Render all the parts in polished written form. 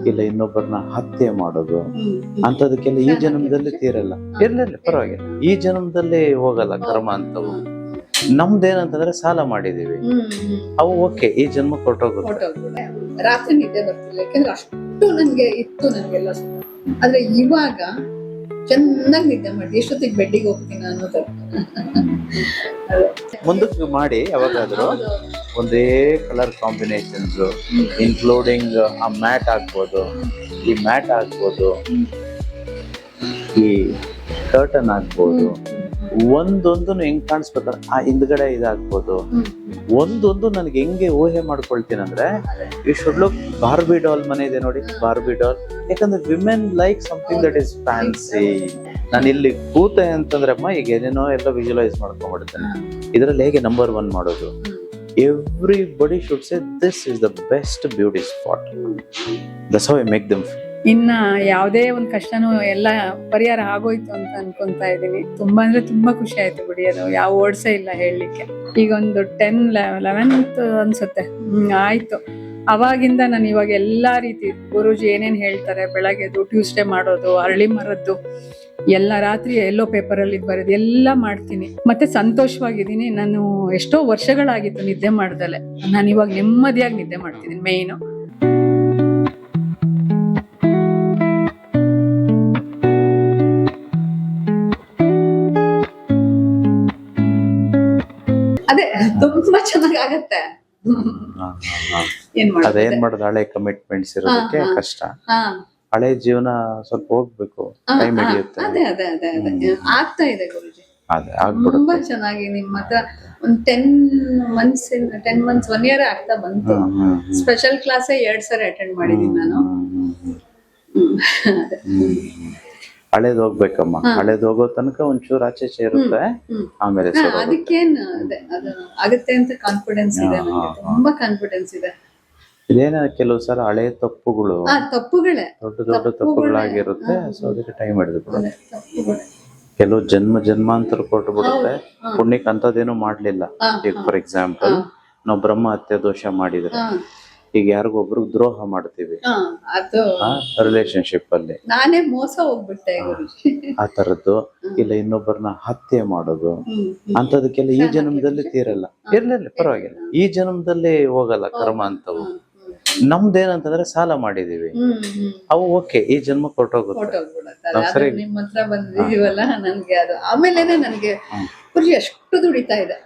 ಇಲ್ಲ ಇನ್ನೊಬ್ಬರನ್ನ ಹತ್ಯೆ ಮಾಡೋದು ಅಂತದಕ್ಕೆಲ್ಲ ಈ ಜನ್ಮದಲ್ಲಿ ತೀರಲ್ಲ. ಇರ್ಲಿಲ್ಲ ಪರವಾಗಿಲ್ಲ, ಈ ಜನ್ಮದಲ್ಲಿ ಹೋಗಲ್ಲ ಕರ್ಮ ಅಂತವು. ನಮ್ದೇನಂತಂದ್ರೆ ಸಾಲ ಮಾಡಿದೀವಿ, ಅವು ಓಕೆ ಈ ಜನ್ಮ ಕೊಟ್ಟೋಗುತ್ತೆ. ರಾತ್ರಿ ನಿದ್ದೆ ಬರ್ತಿಲ್ಲ, ಯಾಕಂದ್ರೆ ಅಷ್ಟು ನನ್ಗೆ ಇತ್ತು ನನ್ಗೆಲ್ಲ ಸುತ್ತ. ಆದ್ರೆ ಇವಾಗ ಚೆನ್ನಾಗಿ ನಿದ್ದೆ ಮಾಡಿ ಎಷ್ಟೊತ್ತಿಗೆ ಬೆಡ್ಡಿಗೆ ಹೋಗ್ತೀನಿ ಅನ್ನೋದು. ಮುಂದಕ್ಕೆ ಮಾಡಿ ಯಾವಾಗಾದ್ರೂ ಒಂದೇ ಕಲರ್ ಕಾಂಬಿನೇಷನ್ಸ್ ಇನ್ಕ್ಲೂಡಿಂಗ್ ಆ ಮ್ಯಾಟ್ ಹಾಕ್ಬೋದು, ಈ ಮ್ಯಾಟ್ ಹಾಕ್ಬೋದು, ಈ ಕರ್ಟನ್ ಹಾಕ್ಬೋದು. ಒಂದೊಂದು ಹೆಂಗ್ ಕಾಣಿಸ್ಬೇಕಂದ್ರೆ ಆ ಹಿಂದ್ಗಡೆ ಇದಾಗ್ಬೋದು. ಒಂದೊಂದು ನನ್ಗೆ ಹೆಂಗೆ ಊಹೆ ಮಾಡ್ಕೊಳ್ತೀನಿ ಅಂದ್ರೆ, you should look Barbie doll ಮನೆ ಇದೆ ನೋಡಿ, ಬಾರ್ಬಿ ಡಾಲ್. ಯಾಕಂದ್ರೆ women like something that is fancy. ನಾನು ಇಲ್ಲಿ ಕೂತೆ ಅಂತಂದ್ರೆ ಅಮ್ಮ ಈಗ ಏನೇನೋ ಎಲ್ಲ ವಿಜುವಲೈಸ್ ಮಾಡ್ಕೊಂಡ್ಬಿಡ್ತೇನೆ. ಇದರಲ್ಲಿ ಹೇಗೆ ನಂಬರ್ 1 ಮಾಡೋದು. Everybody should say this is the best beauty spot. That's how I make them feel. ಇನ್ನ ಯಾವುದೇ ಒಂದ್ ಕಷ್ಟನೂ ಎಲ್ಲ ಪರಿಹಾರ ಆಗೋಯ್ತು ಅಂತ ಅನ್ಕೊಂತಾ ಇದೀನಿ. ತುಂಬಾ ಅಂದ್ರೆ ತುಂಬಾ ಖುಷಿ ಆಯ್ತು ಬಿಡಿ, ಅದು ಯಾವ ವರ್ಡ್ಸೇ ಇಲ್ಲ ಹೇಳಲಿಕ್ಕೆ. ಈಗ ಒಂದು 10-11th ಅನ್ಸುತ್ತೆ ಆಯ್ತು. ಅವಾಗಿಂದ ನಾನು ಇವಾಗ ಎಲ್ಲಾ ರೀತಿ ಗುರೂಜಿ ಏನೇನ್ ಹೇಳ್ತಾರೆ, ಬೆಳಗ್ಗೆದು ಟ್ಯೂಸ್ಡೇ ಮಾಡೋದು, ಅರಳಿ ಮರದ್ದು ಎಲ್ಲ, ರಾತ್ರಿ ಎಲ್ಲೋ ಪೇಪರ್ ಅಲ್ಲಿ ಬರೋದು ಎಲ್ಲ ಮಾಡ್ತೀನಿ. ಮತ್ತೆ ಸಂತೋಷವಾಗಿದ್ದೀನಿ. ನಾನು ಎಷ್ಟೋ ವರ್ಷಗಳಾಗಿತ್ತು ನಿದ್ದೆ ಮಾಡ್ದಲೆ. ನಾನು ಇವಾಗ ನೆಮ್ಮದಿಯಾಗಿ ನಿದ್ದೆ ಮಾಡ್ತಿದ್ದೀನಿ. ಮೇಯ್ನು ಅದೇ ತುಂಬಾ ಚೆನ್ನಾಗಿ ಆಗತ್ತೆ. ಅದೇನ್ ಮಾಡೋದು, ಹಳೆ ಕಮಿಟ್ಮೆಂಟ್ಸ್ ಇರೋದಕ್ಕೆ ಕಷ್ಟ. ಹಳೆ ಜೀವನ ಸ್ವಲ್ಪ ಹೋಗ್ಬೇಕು, ಟೈಮ್ ಹಿಡಿಯುತ್ತೆ. ಅದೇ ಅದೇ ಅದೇ ಅದೇ ಆಗ್ತಾ ಇದೆ ಗುರುಜಿ. ಅದೇ ಆಗ್ಬಿಡುತ್ತೆ. ತುಂಬಾ ಚೆನ್ನಾಗಿ ನಿಮ್ಮ ಹತ್ರ ಒಂದ್ 10 months 1 year ಆಗ್ತಾ ಬಂತು. ಸ್ಪೆಷಲ್ ಕ್ಲಾಸೇ 2 ಸರಿ ಅಟೆಂಡ್ ಮಾಡಿದೀನಿ ನಾನು. ಹಳೇದ್ ಹೋಗ್ಬೇಕಮ್ಮ, ಹಳೇದ್ ಹೋಗೋ ತನಕ ಒಂಚೂರು ಆಚೆ ಇರುತ್ತೆ, ಆಮೇಲೆ ಅದಕ್ಕೇನ್ ಅದೇ ಅದು ಆಗುತ್ತೆ ಅಂತ ಕಾನ್ಫಿಡೆನ್ಸ್ ಇದೆ ನನಗೆ, ತುಂಬಾ ಕಾನ್ಫಿಡೆನ್ಸ್ ಇದೆ. ಇದೇನ ಕೆಲವು ಸಲ ಹಳೆ ತಪ್ಪುಗಳು ತಪ್ಪುಗಳೇ ದೊಡ್ಡ ದೊಡ್ಡ ತಪ್ಪುಗಳಾಗಿರುತ್ತೆ. ಸೊ ಅದಕ್ಕೆ ಟೈಮ್ ಹಿಡಿದು ಬಿಡುತ್ತೆ. ಕೆಲವು ಜನ್ಮಾಂತರ ಕೊಟ್ಟು ಬಿಡುತ್ತೆ. ಪುಣ್ಯಕ್ಕೆ ಅಂತದೇನು ಮಾಡ್ಲಿಲ್ಲ. ಈಗ ಫಾರ್ ಎಕ್ಸಾಂಪಲ್ ನಾವು ಬ್ರಹ್ಮ ಹತ್ಯೆ ದೋಷ ಮಾಡಿದ್ರೆ, ಈಗ ಯಾರಿಗೊಬ್ರು ದ್ರೋಹ ಮಾಡ್ತೀವಿ ರಿಲೇಶನ್ಶಿಪ್ ಅಲ್ಲಿ, ನಾನೇ ಮೋಸ ಹೋಗ್ಬಿಟ್ಟೆ ಗುರುಜಿ, ಆ ತರದ್ದು. ಇಲ್ಲ ಇನ್ನೊಬ್ಬರನ್ನ ಹತ್ಯೆ ಮಾಡೋದು ಅಂತದಕ್ಕೆಲ್ಲ ಈ ಜನ್ಮದಲ್ಲಿ ತೀರಲ್ಲ. ಇರ್ಲಿಲ್ಲ ಪರವಾಗಿಲ್ಲ, ಈ ಜನ್ಮದಲ್ಲಿ ಹೋಗಲ್ಲ ಕರ್ಮ ಅಂತವು. ನಮ್ದೇನಂತಂದ್ರೆ ಸಾಲ ಮಾಡಿದೀವಿ, ಅವು ಓಕೆ ಈ ಜನ್ಮ ಕೊಟ್ಟೋಗುತ್ತೆ. ನಿಮ್ ಹತ್ರ ಬಂದಿದೀವಲ್ಲ, ನನ್ಗೆ ಅದು ಆಮೇಲೆನೆ ನನ್ಗೆ ಗುರುಜಿ ಅಷ್ಟು ದುಡಿತಾ ಇದೆ.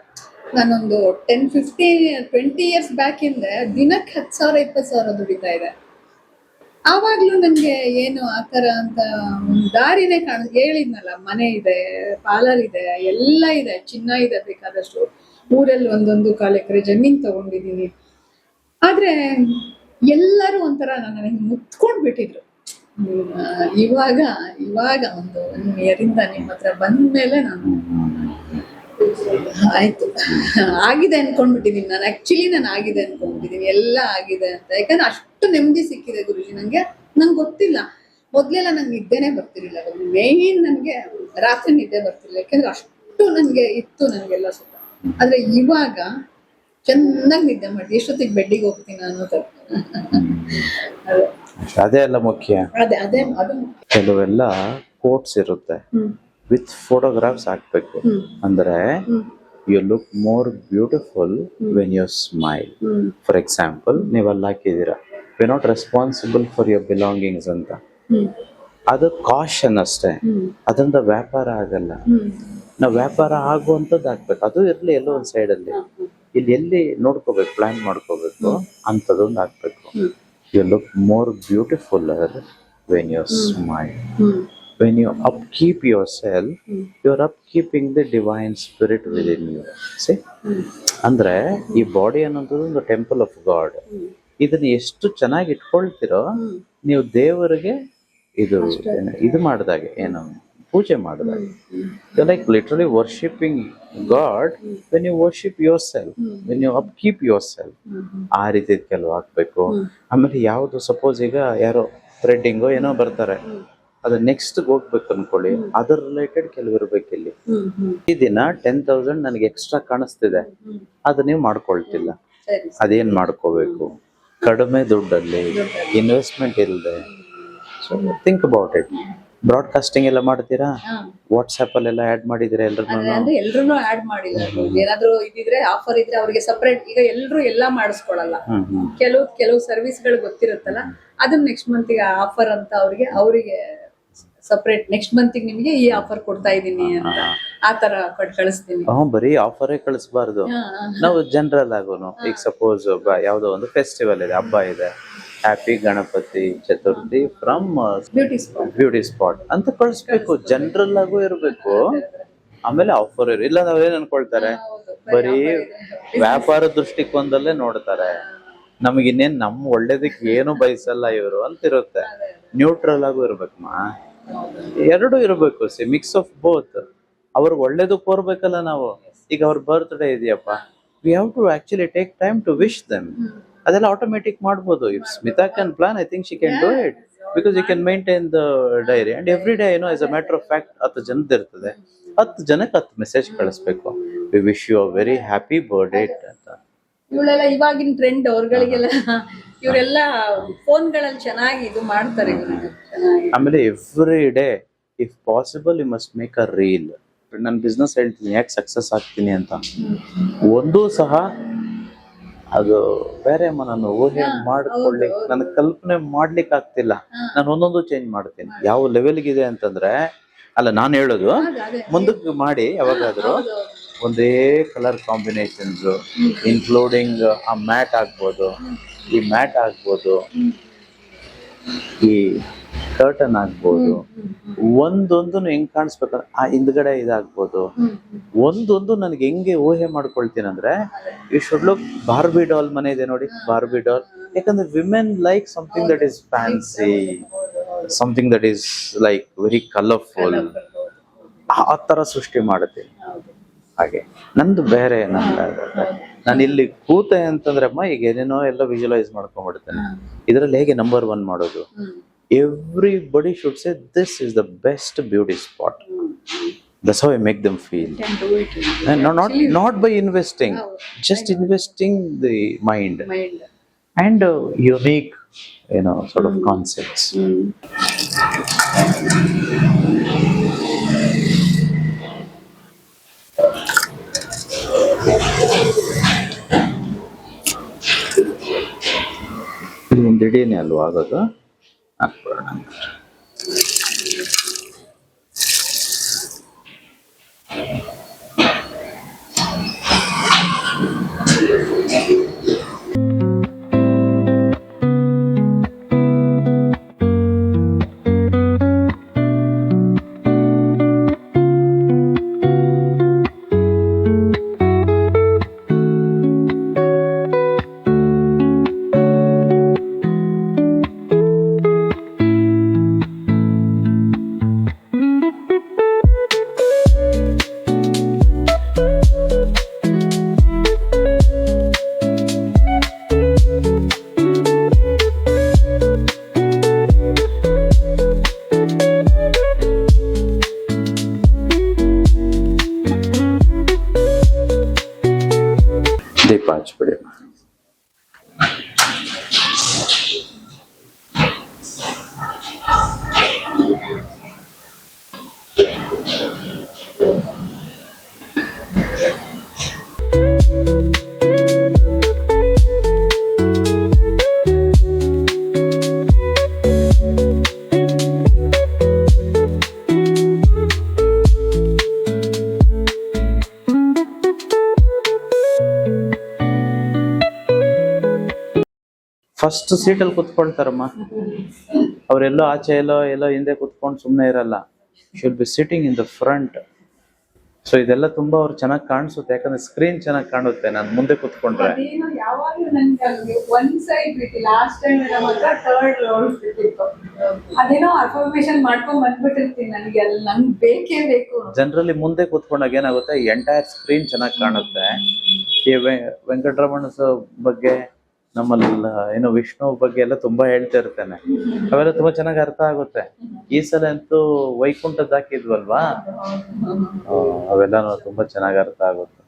ನಾನೊಂದು 10-15-20 years ಬ್ಯಾಕ್ ಇಂದ ದಿನಕ್ಕೆ 10,000 20,000 ದುಡಿತಾ ಇದೆ. ಆವಾಗ್ಲೂ ನನ್ಗೆ ಏನು ಆತರ ಅಂತ ಒಂದು ದಾರಿನೇ ಹೇಳಿದ್ನಲ್ಲ, ಮನೆ ಇದೆ, ಪಾರ್ಲರ್ ಇದೆ, ಎಲ್ಲ ಇದೆ, ಚಿನ್ನ ಇದೆ ಬೇಕಾದಷ್ಟು, ಊರಲ್ಲಿ 1.25 ಎಕರೆ ಜಮೀನ್ ತಗೊಂಡಿದೀನಿ. ಆದ್ರೆ ಎಲ್ಲರೂ ಒಂಥರ ನನ್ನ ಮುತ್ಕೊಂಡ್ ಬಿಟ್ಟಿದ್ರು. ಇವಾಗ ಒಂದು 1 year ಇಂದ ನಿಮ್ಮ ಹತ್ರ ಬಂದ್ಮೇಲೆ ನಾನು ಆಯ್ತು ಆಗಿದೆ ಅನ್ಕೊಂಡ್ಬಿಟ್ಟಿದೀನಿ. ನಾನು ಆಕ್ಚುಲಿ ಆಗಿದೆ ಅನ್ಕೊಂಡ್ಬಿಟ್ಟಿದೀನಿ, ಎಲ್ಲ ಆಗಿದೆ ಅಂತ. ಯಾಕಂದ್ರೆ ಅಷ್ಟು ನೆಮ್ಮದಿ ಸಿಕ್ಕಿದೆ ಗುರುಜಿ ನಂಗೆ ಗೊತ್ತಿಲ್ಲ. ಮೊದ್ಲೆಲ್ಲ ನಂಗೆ ನಿದ್ದೆನೆ ಬರ್ತಿರ್ಲಿಲ್ಲ. ಮೇನ್ ನನ್ಗೆ ರಾತ್ರಿ ನಿದ್ದೆ ಬರ್ತಿರ್ಲಿಲ್ಲ, ಯಾಕಂದ್ರೆ ಅಷ್ಟು ನನ್ಗೆ ಇತ್ತು ನನ್ಗೆಲ್ಲ ಸುತ್ತ. ಆದ್ರೆ ಇವಾಗ ಚೆನ್ನಾಗಿ ನಿದ್ದೆ ಮಾಡಿ ಎಷ್ಟೊತ್ತಿಗೆ ಬೆಡ್ಡಿಗೆ ಹೋಗ್ತೀನಿ ಅನ್ನೋದು. ಅದೇ ಎಲ್ಲ ಮುಖ್ಯ. ಅದೇ ಅದೇ ಅದು ಕೆಲವೆಲ್ಲ ಕೋಟ್ಸ್ ಇರುತ್ತೆ, ವಿತ್ ಫೋಟೋಗ್ರಾಫ್ಸ್ ಹಾಕ್ಬೇಕು. ಅಂದ್ರೆ you look more beautiful when you smile. For example ನೀವ್ ಅಲ್ಲಿ ಹಾಕಿದೀರಾ, we not responsible for your belongings ಅಂತ. ಅದು ಕಾಷನ್ ಅಷ್ಟೇ, ಅದರಿಂದ ವ್ಯಾಪಾರ ಆಗಲ್ಲ. ನಾವು ವ್ಯಾಪಾರ ಆಗುವಂತದ್ದು ಹಾಕ್ಬೇಕು. ಅದು ಇರ್ಲಿ ಎಲ್ಲೋ ಒಂದ್ ಸೈಡ್ ಅಲ್ಲಿ, ಇಲ್ಲಿ ಎಲ್ಲಿ ನೋಡ್ಕೋಬೇಕು, ಪ್ಲಾನ್ ಮಾಡ್ಕೋಬೇಕು, ಅಂತದೊಂದು ಹಾಕ್ಬೇಕು. You look more beautifuller when you smile. When you upkeep yourself, you're upkeeping the divine spirit within you. See? ಅಂದ್ರೆ ಈ ಬಾಡಿ ಅನ್ನೋದು ಒಂದು ಟೆಂಪಲ್ ಆಫ್ ಗಾಡ್. ಇದನ್ನ ಎಷ್ಟು ಚೆನ್ನಾಗಿ ಇಟ್ಕೊಳ್ತಿರೋ, ನೀವು ದೇವರಿಗೆ ಇದು ಮಾಡಿದಾಗೆ, ಏನು ಪೂಜೆ ಮಾಡಿದಾಗೆ. You like literally worshipping god when you worship yourself, when you upkeep yourself. ಆ ರೀತಿ ಕೆಲವು ಹಾಕ್ಬೇಕು. ಆಮೇಲೆ ಯಾವುದು ಸಪೋಸ್ ಈಗ ಯಾರೋ ಥ್ರೆಡ್ಡಿಂಗೋ ಏನೋ ಬರ್ತಾರೆ, ಅದು ನೆಕ್ಸ್ಟ್ ಹೋಗ್ಬೇಕು ಅನ್ಕೊಳ್ಳಿ, ಅದರ್ ರಿಲೇಟೆಡ್ ಕೆಲವು ಇರ್ಬೇಕು. ಇಲ್ಲಿ ಈ ದಿನ 10,000 ನನಗೆ ಎಕ್ಸ್ಟ್ರಾ ಕಾಣಿಸ್ತಿದೆ, ಅದು ನೀವು ಮಾಡ್ಕೊಳ್ತಿಲ್ಲ, ಅದೇನ್ ಮಾಡ್ಕೋಬೇಕು ಕಡಿಮೆ ದುಡ್ಡಲ್ಲಿ ಇನ್ವೆಸ್ಟ್ಮೆಂಟ್ ಇಲ್ಲದೆ. So think about it. Broadcasting ಎಲ್ಲ ಮಾಡ್ತೀರಾ, ವಾಟ್ಸ್ಆಪ್ ಅಲ್ಲೆಲ್ಲ ಆಡ್ ಮಾಡಿದಿರಾ ಎಲ್ರು? ಅಂದ್ರೆ ಎಲ್ರು ಆಡ್ ಮಾಡಿಲ್ಲ. ಏನಾದ್ರು ಇದಿದ್ರೆ ಆಫರ್ ಇದ್ರೆ ಅವ್ರಿಗೆ ಸಪರೇಟ್. ಈಗ ಎಲ್ರು ಎಲ್ಲಾ ಮಾಡಿಸ್ಕೊಳಲ್ಲ. ಕೆಲವು ಸರ್ವಿಸ್ ಗಳು ಗೊತ್ತಿರುತ್ತಲ್ಲ, ಅದನ್ನ ನೆಕ್ಸ್ಟ್ ಮಂತ್ ಗೆ ಆಫರ್ ಅಂತ ಅವರಿಗೆ ಸಪರೇಟ್ ನೆಕ್ಸ್ಟ್ ಮಂತ್ ನಿಮಗೆ ಈ ಆಫರ್ ಕೊಡ್ತಾ ಇದೀನಿ ಅಂತ ಆ ತರ ಕಳಿಸ್ತೀನಿ. ಬರೀ ಆಫರೇ ಕಳಿಸಬಾರ್ದು. ನಾವು ಜನರಲ್ ಆಗೋನು, ಈಗ ಸಪೋಸ್ ಯಾವ್ದೋ ಒಂದು ಫೆಸ್ಟಿವಲ್ ಇದೆ, ಹಬ್ಬ ಇದೆ, happy Ganapati Chaturthi from beauty spot ಅಂತ ಕಳಿಸ್ಬೇಕು. ಜನರಲ್ ಆಗು ಇರ್ಬೇಕು. ಆಮೇಲೆ ಆಫರ್ ಇಲ್ಲ ನಾವೇನ್ ಅನ್ಕೊಳ್ತಾರೆ, ಬರೀ ವ್ಯಾಪಾರ ದೃಷ್ಟಿಕೋನದಲ್ಲೇ ನೋಡ್ತಾರೆ. ನಮಗ್ ಇನ್ನೇನ್ ನಮ್ ಒಳ್ಳೇದಕ್ಕೆ ಏನು ಬಯಸಲ್ಲ ಇವರು ಅಂತಿರುತ್ತೆ. ನ್ಯೂಟ್ರಲ್ ಆಗು ಇರ್ಬೇಕಮ್ಮ, ಎರಡು ಇರ್ಬೇಕು. Mix of both. ಅವ್ರಿಗೆ ಒಳ್ಳೇದು ಕೋರ್ಬೇಕಲ್ಲ ನಾವು. ಈಗ ಅವ್ರ ಬರ್ತ್ಡೇ ಇದೆಯಪ್ಪ, we have to actually take time to wish them. ಅದೆಲ್ಲ ಆಟೋಮೆಟಿಕ್ ಮಾಡ್ಬೋದು. If Smita can plan, I think she can do it, because you can maintain the diary and every day as a matter of fact 10 ಜನದ ಇರ್ತದೆ, 10 ಜನಕ್ಕೆ 10 message ಕಳಿಸ್ಬೇಕು. We wish you a very happy birthday ಅಂತ. ಇವಳೆಲ್ಲ ಇವಾಗಿನ trend ಅವ್ರಗಳಿಗೆಲ್ಲ ಇವರೆಲ್ಲ ಫೋನ್ಗಳಲ್ಲಿ ಚೆನ್ನಾಗಿ ಇದು ಮಾಡ್ತಾರೆ. ಆಮೇಲೆ every day if possible you must make a reel. ನನ್ನ ಬಿಸ್ನೆಸ್ ಹೇಳ್ತೀನಿ ಯಾಕೆ ಸಕ್ಸಸ್ ಆಗ್ತೀನಿ ಅಂತ. ಒಂದೂ ಸಹ ಅದು ಬೇರೆ ನಾನು ಊಹೆ ಮಾಡ್ಕೊಳ್ಳಿ, ನನ್ನ ಕಲ್ಪನೆ ಮಾಡ್ಲಿಕ್ಕೆ ಆಗ್ತಿಲ್ಲ. ನಾನು ಒಂದೊಂದು ಚೇಂಜ್ ಮಾಡ್ತೀನಿ. ಯಾವ ಲೆವೆಲ್ಗಿದೆ ಅಂತಂದ್ರೆ, ಅಲ್ಲ ನಾನು ಹೇಳೋದು, ಮುಂದಕ್ಕೆ ಮಾಡಿ ಯಾವಾಗಾದ್ರೂ ಒಂದೇ ಕಲರ್ ಕಾಂಬಿನೇಷನ್ಸ್ ಇನ್ಕ್ಲೂಡಿಂಗ್ ಆ ಮ್ಯಾಟ್ ಆಗ್ಬೋದು, ಈ ಮ್ಯಾಟ್ ಆಗ್ಬೋದು, ಈ ಕರ್ಟನ್ ಆಗ್ಬೋದು, ಒಂದೊಂದು ಹೆಂಗ್ ಕಾಣಿಸ್ಬೇಕಂದ್ರೆ ಆ ಹಿಂದ್ಗಡೆ ಇದಾಗ್ಬೋದು. ಒಂದೊಂದು ನನ್ಗೆ ಹೆಂಗೆ ಊಹೆ ಮಾಡ್ಕೊಳ್ತೀನಿ ಅಂದ್ರೆ, you should look Barbie doll ಮನೆ ಇದೆ ನೋಡಿ, ಬಾರ್ಬಿ ಡಾಲ್. ಯಾಕಂದ್ರೆ women like something that is fancy, something that is like very colourful. ಆ ತರ ಸೃಷ್ಟಿ ಮಾಡುತ್ತೀನಿ. ಹಾಗೆ ನಂದು ಬೇರೆ ನಾನು ಇಲ್ಲಿ ಕೂತೆ ಅಂತಂದ್ರೆ ಅಮ್ಮ, ಈಗ ಏನೇನೋ ಎಲ್ಲ ವಿಜುವಲೈಸ್ ಮಾಡ್ಕೊಂಡ್ಬಿಡ್ತೇನೆ. ಇದ್ರಲ್ಲಿ ಹೇಗೆ ನಂಬರ್ 1 ಮಾಡೋದು? Everybody should say this is the best beauty spot. That's how I make them feel. And not by investing, just investing the mind and unique, sort of concepts. ದಿಢೀರ್ನೆ ಅಲ್ವಾ ಆಗೋದು? ಹಾಕ್ಬಿಡೋಣ. ದೀಪ ಹಚ್ಬಿಡಿ. ಫಸ್ಟ್ ಸೀಟಲ್ಲಿ ಕುತ್ಕೊಳ್ತಾರಮ್ಮ. ಅವರೆಲ್ಲೋ ಆಚೆ ಎಲ್ಲೋ ಹಿಂದೆ ಕುತ್ಕೊಂಡು ಸುಮ್ಮನೆ ಇರಲ್ಲ. Should be sitting in the front. So ಇದೆಲ್ಲ ತುಂಬಾ ಅವ್ರು ಚೆನ್ನಾಗಿ ಕಾಣಿಸುತ್ತೆ, ಯಾಕಂದ್ರೆ ಸ್ಕ್ರೀನ್ ಚೆನ್ನಾಗಿ ಕಾಣುತ್ತೆ ನಾನು ಮುಂದೆ ಕುತ್ಕೊಂಡ್ರೆ. ಯಾವಾಗಲೂ ನನ್ಗೆ ಒಂದ್ ಸೈಡ್ ಬಿಟ್ಟು ಲಾಸ್ಟ್ ಟೈಮ್ ಥರ್ಡ್ ರೌಂಡ್ ಬಿಟ್ಟಿತ್ತು. ಅದೇನೋ ಅಫರ್ಮೇಶನ್ ಮಾಡ್ಕೊಂಡ್ ಬಂದ್ಬಿಟ್ಟಿರ್ತೀನಿ. ನನಗೆ ಅಲ್ಲಿ ನಂಗೆ ಬೇಕೇ ಬೇಕು. ಜನರಲಿ ಮುಂದೆ ಕುತ್ಕೊಂಡಾಗ ಏನಾಗುತ್ತೆ, ಎಂಟೈರ್ ಸ್ಕ್ರೀನ್ ಚೆನ್ನಾಗಿ ಕಾಣುತ್ತೆ. ಈ ವೆಂಕಟರಮಣ ಬಗ್ಗೆ, ನಮ್ಮಲ್ಲಿ ವಿಷ್ಣು ಬಗ್ಗೆ ಎಲ್ಲ ತುಂಬಾ ಹೇಳ್ತಾ ಇರ್ತೇನೆ. ಅವೆಲ್ಲ ತುಂಬಾ ಚೆನ್ನಾಗಿ ಅರ್ಥ ಆಗುತ್ತೆ. ಈ ಸಲ ಅಂತೂ ವೈಕುಂಠದ ಹಾಕಿದ್ವಲ್ವಾ, ಅವೆಲ್ಲ ತುಂಬಾ ಚೆನ್ನಾಗಿ ಅರ್ಥ ಆಗುತ್ತೆ.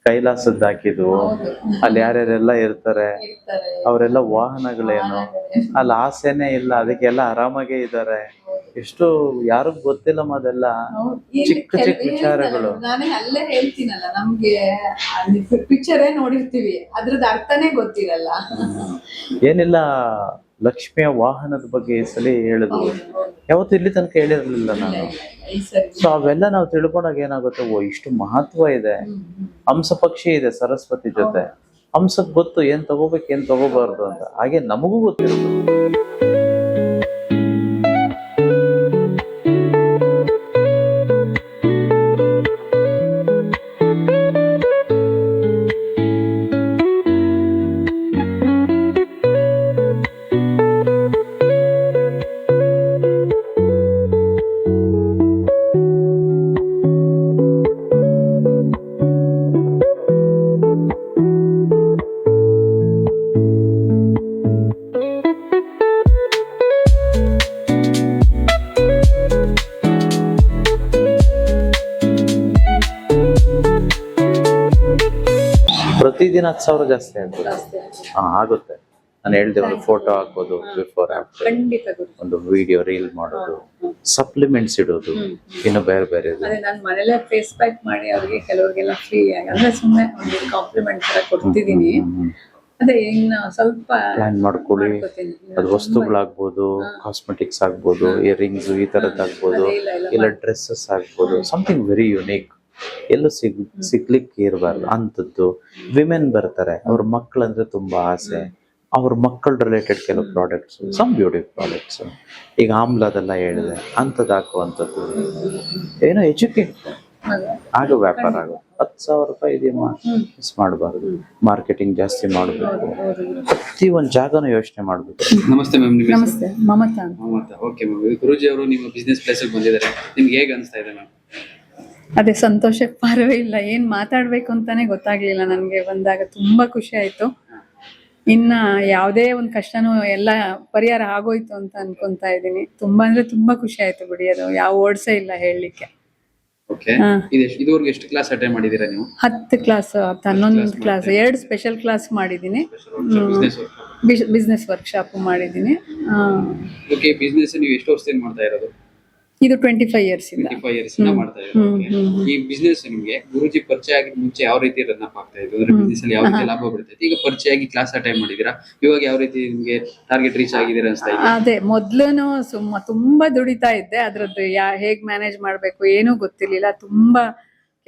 ಕೈಲಾಸದ್ ಹಾಕಿದ್ವು, ಹೌದು. ಅಲ್ಲಿ ಯಾರ್ಯಾರೆಲ್ಲ ಇರ್ತಾರೆ, ಇರ್ತಾರೆ. ಅವರೆಲ್ಲ ವಾಹನಗಳೇನು, ಅಲ್ಲಿ ಆಸೆನೆ ಇಲ್ಲ, ಅದಕ್ಕೆಲ್ಲ ಆರಾಮಾಗೇ ಇದ್ದಾರೆ. ಎಷ್ಟು ಯಾರಿಗ್ ಗೊತ್ತಿಲ್ಲಮ್ಮ ಅದೆಲ್ಲ ಹೌದು. ಚಿಕ್ಕ ಚಿಕ್ಕ ವಿಚಾರಗಳು. ನಾನೇ ಅಲ್ಲೇ ಹೇಳ್ತೀನಲ್ಲ, ನಮ್ಗೆ ಪಿಕ್ಚರೇ ನೋಡಿರ್ತೀವಿ, ಅದ್ರದ್ದು ಅರ್ಥನೇ ಗೊತ್ತಿರಲ್ಲ. ಏನಿಲ್ಲ, ಲಕ್ಷ್ಮಿಯ ವಾಹನದ ಬಗ್ಗೆ ಈ ಸಲ ಹೇಳಿದ್ರು. ಯಾವತ್ತು ಇಲ್ಲಿ ತನಕ ಹೇಳಿರ್ಲಿಲ್ಲ ನಾನು. ಈ ಸರಿ ಸೊ ಅವೆಲ್ಲ ನಾವು ತಿಳ್ಕೊಂಡಾಗ ಏನಾಗುತ್ತೆ, ಓ ಇಷ್ಟು ಮಹತ್ವ ಇದೆ. ಹಂಸ ಪಕ್ಷಿ ಇದೆ ಸರಸ್ವತಿ ಜೊತೆ, ಹಂಸಕ್ ಗೊತ್ತು ಏನ್ ತಗೋಬೇಕು ಏನ್ ತಗೋಬಾರ್ದು ಅಂತ. ಹಾಗೆ ನಮಗೂ ಗೊತ್ತಿರೋದು. ಪ್ರತಿದಿನ 10,000 ಜಾಸ್ತಿ ಆಗ್ಬೋದು. ಆಗುತ್ತೆ. ನಾನು ಹೇಳ್ದೆ, ಒಂದು ಫೋಟೋ ಹಾಕೋದು ಬಿಫೋರ್ ಆಫ್ಟರ್, ಖಂಡಿತ ಗೊತ್ತು. ಒಂದು ವಿಡಿಯೋ ರೀಲ್ ಮಾಡೋದು, ಸಪ್ಲಿಮೆಂಟ್ಸ್ ಇಡೋದು, ಇನ್ನು ಬೇರೆ ಬೇರೆ. ಅದೇ ನಾನು ಮನೇಲೆ ಫೇಸ್ ಪ್ಯಾಕ್ ಮಾಡಿ ಅವ್ರಿಗೆ ಕೆಲವ್ರಿಗೆಲ್ಲ ಫ್ರೀ ಆಗಿ ಅಂದ್ರೆ ಸುಮ್ಮನೆ ಒಂದು ಕಾಂಪ್ಲಿಮೆಂಟ್ ತರ ಕೊಡ್ತಿದೀನಿ. ಅದೇ ಇನ್ನು ಸ್ವಲ್ಪ ಪ್ಲಾನ್ ಮಾಡ್ಕೊಳ್ಳಿ. ಮಾಡ್ಕೊತೀನಿ. ಅದು ವಸ್ತುಗಳಾಗ್ಬೋದು, ಕಾಸ್ಮೆಟಿಕ್ಸ್ ಆಗ್ಬೋದು, ಇಯರಿಂಗ್ಸ್ ಈ ತರದ್ದಾಗ್ಬೋದು, ಇಲ್ಲ ಡ್ರೆಸ್ಸಸ್ ಆಗ್ಬೋದು, ಸಮಥಿಂಗ್ ವೆರಿ ಯುನೀಕ್. ಎಲ್ಲೂ ಸಿಗ್ಲಿಕ್ಕೆ ಇರಬಾರ್ದು ಅಂಥದ್ದು. ವಿಮೆನ್ ಬರ್ತಾರೆ, ಅವ್ರ ಮಕ್ಕಳಂದ್ರೆ ತುಂಬಾ ಆಸೆ, ಅವ್ರ ಮಕ್ಕಳ ರಿಲೇಟೆಡ್ ಕೆಲವು ಪ್ರಾಡಕ್ಟ್ಸ್, ಸಮ್ ಬ್ಯೂಟಿ ಪ್ರಾಡಕ್ಟ್ಸ್, ಈಗ ಆಮ್ಲದೆಲ್ಲ ಹೇಳಿದೆ, ಅಂಥದ್ದು ಹಾಕುವಂಥದ್ದು. ಏನೋ ಎಜುಕೇಟ್ ಆಗ ವ್ಯಾಪಾರ ಆಗುತ್ತೆ. 10,000 ರೂಪಾಯಿ ಇದೆಯಮ್ಮ, ಮಿಸ್ ಮಾಡಬಾರ್ದು. ಮಾರ್ಕೆಟಿಂಗ್ ಜಾಸ್ತಿ ಮಾಡಬೇಕು, ಪ್ರತಿ ಒಂದು ಜಾಗನೂ ಯೋಚನೆ ಮಾಡಬೇಕು. ನಮಸ್ತೆ ಮ್ಯಾಮ್. ನಿಮ್ಮ ನಮಸ್ತೆ, ಮಮತಾ ಅಂತ. ಮಮತಾ. ಓಕೆ ಮ್ಯಾಮ್, ಗುರೂಜಿ ಅವರು ನಿಮ್ಮ ಬಿಸ್ನೆಸ್ ಪ್ಲೇಸಿಗೆ ಬಂದಿದ್ದಾರೆ, ನಿಮ್ಗೆ ಹೇಗೆ ಅನಿಸ್ತಾ ಇದೆ ಮ್ಯಾಮ್? ಅದೇ ಸಂತೋಷಕ್ಕೆ ಪಾರವೇ ಇಲ್ಲ. ಏನ್ ಮಾತಾಡ್ಬೇಕು ಅಂತಾನೆ ಗೊತ್ತಾಗ್ಲಿಲ್ಲ ನನ್ಗೆ. ಬಂದಾಗ ತುಂಬಾ ಖುಷಿ ಆಯ್ತು. ಇನ್ನ ಯಾವುದೇ ಒಂದು ಕಷ್ಟನೂ ಎಲ್ಲ ಪರಿಹಾರ ಆಗೋಯ್ತು ಅಂತ ಅನ್ಕೊಂತಾ ಇದ್ದೀನಿ. ತುಂಬಾ ಅಂದ್ರೆ ತುಂಬಾ ಖುಷಿ ಆಯ್ತು ಬಿಡಿ. ಅದು ಯಾವ ವರ್ಡ್ಸೇ ಇಲ್ಲ ಹೇಳಲಿಕ್ಕೆ. ಓಕೆ, ಇದುವರೆಗೆ ಎಷ್ಟು ಕ್ಲಾಸ್ ಅಟೆಂಡ್ ಮಾಡಿದ್ದೀರಾ ನೀವು? 10 ಕ್ಲಾಸ್, 11 ಕ್ಲಾಸ್, 2 ಸ್ಪೆಷಲ್ ಕ್ಲಾಸ್ ಮಾಡಿದ್ದೀನಿ. ಬಿಸ್ನೆಸ್ ವರ್ಕ್ಶಾಪ್ ಮಾಡಿದ್ದೀನಿ. ಓಕೆ, ಬಿಸ್ನೆಸ್ ನೀವು ಎಷ್ಟು ವರ್ಷದಿಂದ ಮಾಡ್ತಾ ಇರೋದು? ಇದು 25 ಇಯರ್ಸ್ ಇಂದ. 25 ಇಯರ್ಸ್ ಇಂದ ಮಾಡ್ತಾ ಇರೋದು. ಈ ಬಿಸ್ನೆಸ್ ನಿಮ್ಗೆ ಗುರೂಜಿ ಪರಿಚಯ ಆಗಿದ ಮುಂಚೆ ಯಾವ ರೀತಿ ರನ್ ಅಪ್ ಆಗ್ತಾ ಇತ್ತು? ಅಂದ್ರೆ ಬಿಸ್ನೆಸ್ ಅಲ್ಲಿ ಯಾವ ರೀತಿ ಲಾಭ ಬರ್ತೈತೆ? ಈಗ ಪರಿಚಯ ಆಗಿ ಕ್ಲಾಸ್ ಅಟೆಂಡ್ ಮಾಡಿದೀರಾ, ಇವಾಗ ಯಾವ ರೀತಿ ನಿಮ್ಗೆ ಟಾರ್ಗೆಟ್ ರೀಚ್ ಆಗಿದ್ದೀರಾ ಅನ್ಸ್ತಾ ಇದೆ? ಅದೇ ಮೊದ್ಲುನು ತುಂಬಾ ದುಡಿತಾ ಇದ್ದೆ. ಅದ್ರದ್ದು ಹೇಗ್ ಮ್ಯಾನೇಜ್ ಮಾಡ್ಬೇಕು ಏನೂ ಗೊತ್ತಿರ್ಲಿಲ್ಲ. ತುಂಬಾ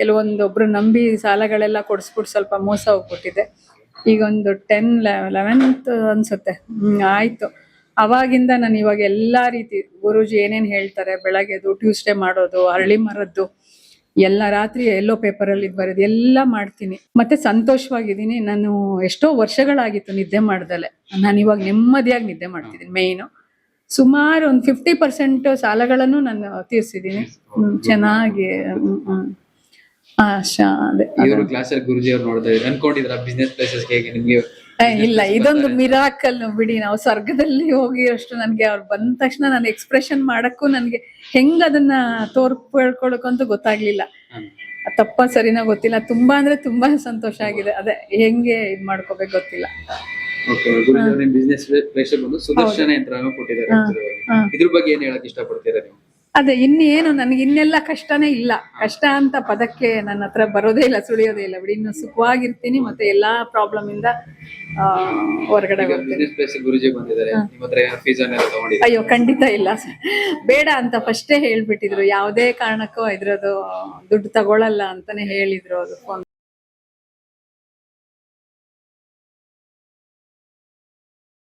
ಕೆಲವೊಂದೊಬ್ರು ನಂಬಿ ಸಾಲಗಳೆಲ್ಲ ಕೊಡಿಸ್ಬಿಟ್ಟು ಸ್ವಲ್ಪ ಮೋಸ ಹೋಗ್ಬಿಟ್ಟಿದೆ. ಈಗ ಒಂದು 10, 11th ಅನ್ಸುತ್ತೆ ಆಯ್ತು. ಅವಾಗಿಂದ ನಾನು ಇವಾಗ ಎಲ್ಲಾ ರೀತಿ ಗುರೂಜಿ ಏನೇನ್ ಹೇಳ್ತಾರೆ, ಬೆಳಗ್ಗೆದು ಟ್ಯೂಸ್ಡೇ ಮಾಡೋದು, ಅರಳಿ ಮರದ್ದು ಎಲ್ಲ, ರಾತ್ರಿ ಎಲ್ಲೋ ಪೇಪರಲ್ಲಿ ಇದು ಬರೋದು ಎಲ್ಲ ಮಾಡ್ತೀನಿ. ಮತ್ತೆ ಸಂತೋಷವಾಗಿದ್ದೀನಿ. ನಾನು ಎಷ್ಟೋ ವರ್ಷಗಳಾಗಿತ್ತು ನಿದ್ದೆ ಮಾಡ್ದಲೆ. ನಾನು ಇವಾಗ ನೆಮ್ಮದಿಯಾಗಿ ನಿದ್ದೆ ಮಾಡ್ತಿದ್ದೀನಿ. ಮೇಯ್ನು ಸುಮಾರು ಒಂದು 50% ಸಾಲಗಳನ್ನು ನಾನು ತೀರ್ಸಿದ್ದೀನಿ. ಚೆನ್ನಾಗಿ ಇವರು ಕ್ಲಾಸ್ ಅಲ್ಲಿ ಗುರೂಜಿ ಅವ್ರು ನೋಡ್ತಾ ಇದ್ದಾರೆ, ಅನ್ಕೊಂಡಿದ್ರ ಬಿಸ್ನೆಸ್ ಪ್ಲೇಸಸ್ ಹೇಗೆ ನಿಮ್ಗೆ? ಇಲ್ಲ, ಇದೊಂದು ಮಿರಾಕಲ್ ಬಿಡಿ. ನಾವು ಸ್ವರ್ಗದಲ್ಲಿ ಹೋಗಿರೋಷ್ಟು ನನ್ಗೆ ಅವ್ರು ಬಂದ ತಕ್ಷಣ ನಾನು ಎಕ್ಸ್ಪ್ರೆಷನ್ ಮಾಡಕ್ಕೂ ನನ್ಗೆ ಹೆಂಗ್ ಅದನ್ನ ತೋರ್ಪಡ್ಕೊಳಕ್ಕಂತೂ ಗೊತ್ತಾಗ್ಲಿಲ್ಲ. ತಪ್ಪ ಸರಿನೋ ಗೊತ್ತಿಲ್ಲ. ತುಂಬಾ ಅಂದ್ರೆ ತುಂಬಾ ಸಂತೋಷ ಆಗಿದೆ. ಅದೇ ಹೆಂಗೆ ಇದ್ ಮಾಡ್ಕೋಬೇಕು ಗೊತ್ತಿಲ್ಲ. ಓಕೆ, ಗುರೂಜಿ ಅವರು ಬಿಸ್ನೆಸ್ ಪ್ಲೇಸ್ ಬಂದು ಸುದರ್ಶನ ಯಂತ್ರನ ಕೊಟ್ಟಿದ್ದಾರೆ. ಇದ್ರ ಬಗ್ಗೆ ಏನ್ ಹೇಳಕ್ ಇಷ್ಟಪಡ್ತೀರಾ ನೀವು? ಅದೇ ಇನ್ನೇನು ನನಗೆ ಇನ್ನೆಲ್ಲ ಕಷ್ಟನೇ ಇಲ್ಲ. ಕಷ್ಟ ಅಂತ ಪದಕ್ಕೆ ನನ್ನ ಹತ್ರ ಬರೋದೇ ಇಲ್ಲ, ಸುಳಿಯೋದೇ ಇಲ್ಲ ಬಿಡಿ. ಇನ್ನು ಸುಖವಾಗಿರ್ತೀನಿ. ಮತ್ತೆ ಎಲ್ಲಾ ಪ್ರಾಬ್ಲಮ್ ಇಂದ ಹೊರಗಡೆ ಬರ್ತೀನಿ. ಗುರೂಜಿ ಬಂದಿದ್ದಾರೆ, ನಿಮ್ಮ ಹತ್ರ ಫೀಸ್ ಅನ್ನ ತಗೊಂಡಿದ್ದೀರಾ? ಅಯ್ಯೋ ಖಂಡಿತ ಇಲ್ಲ, ಬೇಡ ಅಂತ ಫಸ್ಟೇ ಹೇಳ್ಬಿಟ್ಟಿದ್ರು. ಯಾವುದೇ ಕಾರಣಕ್ಕೂ ಇದ್ರದ್ದು ದುಡ್ಡು ತಗೊಳಲ್ಲ ಅಂತಾನೆ ಹೇಳಿದ್ರು. ಅದು ಫೋನ್